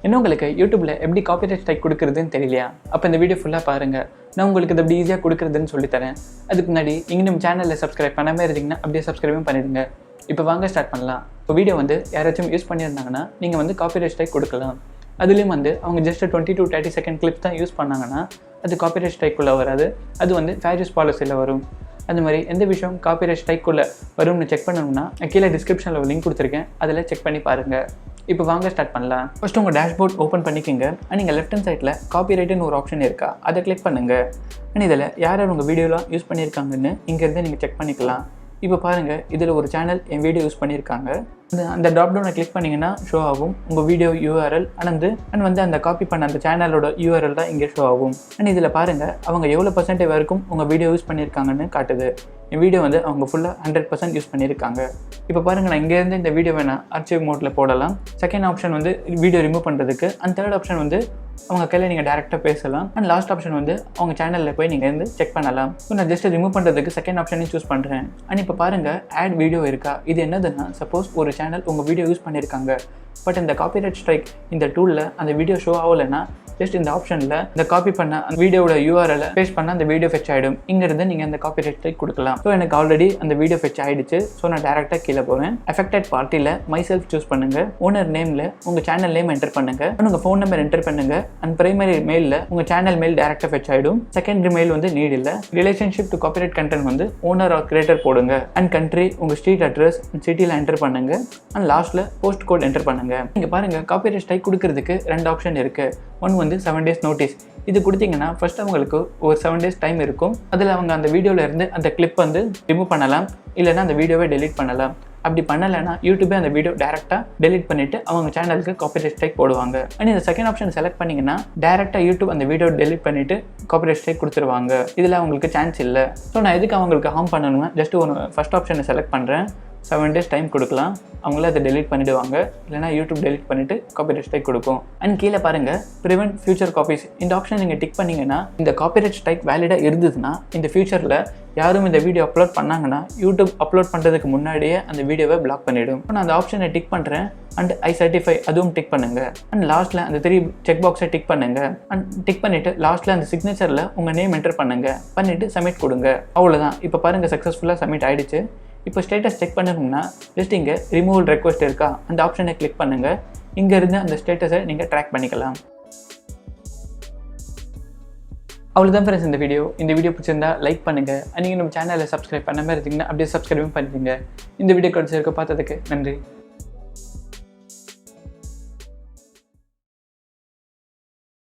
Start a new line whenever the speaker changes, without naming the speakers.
இன்னும் உங்களுக்கு யூடியூப்ல எப்படி காப்பிரைட் ஸ்ட்ரைக் கொடுக்குறதுன்னு தெரியலையா? அப்போ இந்த வீடியோ ஃபுல்லாக பாருங்கள். நான் உங்களுக்கு இது எப்படி ஈஸியாக கொடுக்குறதுன்னு சொல்லித்தரேன். அதுக்கு முன்னாடி நீங்கள் நம்ம சேனலில் சப்ஸ்கிரைப் பண்ணாமல் இருந்தீங்கன்னா அப்படியே சப்ஸ்கிரைபும் பண்ணிடுங்க. இப்போ வாங்க ஸ்டார்ட் பண்ணலாம். இப்போ வீடியோ யாராச்சும் யூஸ் பண்ணியிருந்தாங்கன்னா நீங்கள் காப்பிரைட் ஸ்ட்ரைக் கொடுக்கலாம். அதுலேயும் அவங்க ஜஸ்ட் 20 to 30 செகண்ட் கிளிப்ஸ் தான் யூஸ் பண்ணாங்கன்னா அது காப்பிரைட் ஸ்ட்ரைக்குள்ளே வராது. அது ஃபேர் யூஸ் பாலிசியில் வரும். அது மாதிரி எந்த விஷயம் காப்பிரைட் ஸ்ட்ரைக்குள்ளே வரும்னு செக் பண்ணணும்னா கீழே டிஸ்கிரிப்ஷனில் ஒரு லிங்க் கொடுத்துருக்கேன், அதில் செக் பண்ணி பாருங்கள். இப்போ வாங்க ஸ்டார்ட் பண்ணலாம். ஃபஸ்ட்டு உங்கள் டேஷ்போர்ட் ஓப்பன் பண்ணிக்கோங்க. நீங்கள் லெஃப்ட் ஹேண்ட் சைடில் காப்பிரைட்டுன்னு ஒரு ஆப்ஷன் இருக்கா, அதை கிளிக் பண்ணுங்கள். அண்ட் இதில் யார் உங்கள் வீடியோலாம் யூஸ் பண்ணியிருக்காங்கன்னு இங்கேருந்து நீங்கள் செக் பண்ணிக்கலாம். இப்போ பாருங்கள், இதில் ஒரு சேனல் என் வீடியோ யூஸ் பண்ணியிருக்காங்க. அந்த ட்ராப் டவுனை கிளிக் பண்ணிங்கன்னா ஷோ ஆகும் உங்கள் வீடியோ URL அண்ட் அந்த காப்பி பண்ண அந்த சேனலோட URL தான் இங்கே ஷோ ஆகும். அண்ட் இதில் பாருங்கள் அவங்க எவ்வளோ % வரைக்கும் உங்கள் வீடியோ யூஸ் பண்ணியிருக்காங்கன்னு காட்டுது. என் வீடியோ அவங்க ஃபுல்லாக 100% யூஸ் பண்ணியிருக்காங்க. இப்போ பாருங்கள், நான் இங்கேருந்து இந்த வீடியோ வேணால் ஆர்ச்சிவ் மோட்டில் போடலாம். செகண்ட் ஆப்ஷன் வீடியோ ரிமூவ் பண்ணுறதுக்கு. அண்ட் தேர்ட் ஆப்ஷன் அவங்க கையில் நீங்கள் டேரெக்டாக பேசலாம். அண்ட் லாஸ்ட் ஆப்ஷன் அவங்க சேனலில் போய் நீங்கள் செக் பண்ணலாம். ஸோ நான் ஜஸ்ட் ரிமூவ் பண்ணுறதுக்கு செகண்ட் ஆப்ஷனையும் சூஸ் பண்ணுறேன். அண்ட் இப்போ பாருங்கள், ஆட் வீடியோ இருக்கா. இது என்னதுன்னா, சப்போஸ் ஒரு சேனல் உங்கள் வீடியோ யூஸ் பண்ணியிருக்காங்க, பட் இந்த காப்பிரைட் ஸ்ட்ரைக் இந்த டூலில் அந்த வீடியோ ஷோ ஆகலைன்னா ஜஸ்ட் இந்த ஆப்ஷனில் இந்த காப்பி பண்ண அந்த வீடியோட URL பேஸ்ட் பண்ண அந்த வீடியோ ஃபெச் ஆகிடும். இங்கேருந்து நீங்கள் அந்த காப்பிரைட் ஸ்ட்ரைக் கொடுக்கலாம். ஸோ எனக்கு ஆல்ரெடி அந்த வீடியோ ஃபெச் ஆகிடுச்சு. ஸோ நான் டேரெக்டாக கீழே போவேன். அஃபெக்டட் பார்ட்டியில் மைசெல்ஃப் சூஸ் பண்ணுங்கள். ஓனர் நேமில் உங்கள் சேனல் நேம் என்டர் பண்ணுங்கள். உங்கள் ஃபோன் நம்பர் என்டர் பண்ணுங்கள். அண்ட் பிரைமரி மெயிலில் உங்கள் சேனல் மெயில் டேரெக்டாக ஃபெச் ஆகிடும். செகண்டரி மெயில் நீட் இல்லை. Relationship to copyright content owner R creator போடுங்க. அண்ட் கண்ட்ரி உங்கள் ஸ்ட்ரீட் அட்ரஸ் சிட்டியில் என்டர் பண்ணுங்க. அண்ட் லாஸ்ட்டில் போஸ்ட் கோட் என்டர் பண்ணுங்க. நீங்கள் பாருங்கள், காப்பிரைட் ஸ்ட்ரைக் கொடுக்கறதுக்கு 2 ஆப்ஷன் இருக்குது. One 7 days notice. இது கொடுத்தீங்கன்னா ஃபர்ஸ்ட் அவங்களுக்கு ஒரு 7 days டைம் இருக்கும். அதில் அவங்க அந்த வீடியோவில் இருந்து அந்த கிளிப் ரிமூவ் பண்ணலாம், இல்லைன்னா அந்த வீடியோவை டெலீட் பண்ணலாம். அப்படி பண்ணலைன்னா யூடியூபே அந்த வீடியோ டேரெக்டாக டெலீட் பண்ணிவிட்டு அவங்க சேனலுக்கு காப்பிரைட் ஸ்ட்ரைக் போடுவாங்க. அண்ட் இந்த செகண்ட் ஆப்ஷன் செலக்ட் பண்ணிங்கன்னா டேரெக்டாக யூடியூப் அந்த வீடியோ டெலீட் பண்ணிவிட்டு காப்பிரைட் ஸ்ட்ரைக் கொடுத்துருவாங்க. இதில் அவங்களுக்கு சான்ஸ் இல்லை. ஸோ நான் எதுக்கு அவங்களுக்கு ஹார்ம் பண்ணணும்னா ஜஸ்ட் ஒரு ஃபர்ஸ்ட் ஆப்ஷனை செலக்ட் பண்ணுறேன். 7 days டைம் கொடுக்கலாம். அவங்களே அதை டெலீட் பண்ணிவிடுவாங்க, இல்லைனா யூடியூப் டெலீட் பண்ணிவிட்டு காப்பிரைட் ஸ்ட்ரைக் கொடுக்கும். அண்ட் கீழே பாருங்கள், ப்ரிவென்ட் ஃபியூச்சர் காப்பீஸ். இந்த ஆப்ஷன் நீங்கள் டிக் பண்ணிங்கன்னா இந்த காப்பிரைட் ஸ்ட்ரைக் வேலிடாக இருந்ததுன்னா இந்த ஃபியூச்சரில் யாரும் இந்த வீடியோ அப்லோட் பண்ணாங்கன்னா யூடியூப் அப்லோட் பண்ணுறதுக்கு முன்னாடியே அந்த வீடியோவை பிளாக் பண்ணிவிடும். நான் அந்த ஆப்ஷனை டிக் பண்ணுறேன். அண்ட் ஐ சர்டிஃபை அதுவும் டிக் பண்ணுங்கள். அண்ட் லாஸ்ட்டில் அந்த 3 செக் பாக்ஸை டிக் பண்ணுங்கள். அண்ட் டிக் பண்ணிவிட்டு லாஸ்ட்டில் அந்த சிக்னேச்சரில் உங்கள் நேம் என்டர் பண்ணுங்கள். பண்ணிவிட்டு சப்மிட் கொடுங்க. அவ்வளோதான். இப்போ பாருங்கள், சக்ஸஸ்ஃபுல்லாக சப்மிட் ஆகிடுச்சு. இப்போ ஸ்டேட்டஸ் செக் பண்ணணும்னா ஜஸ்ட் இங்கே ரிமூவல் ரெக்வஸ்ட் இருக்கா, அந்த ஆப்ஷனை கிளிக் பண்ணுங்கள். இங்கேருந்து அந்த ஸ்டேட்டஸை நீங்கள் ட்ராக் பண்ணிக்கலாம். அவ்வளோதான் ஃப்ரெண்ட்ஸ் இந்த வீடியோ பிடிச்சிருந்தா லைக் பண்ணுங்கள். நீங்கள் நம்ம சேனலில் சப்ஸ்கிரைப் பண்ணாமல் இருந்தீங்கன்னா அப்படியே சப்ஸ்கிரைபும் பண்ணிடுங்க. இந்த வீடியோ கடைசி பார்த்ததுக்கு நன்றி.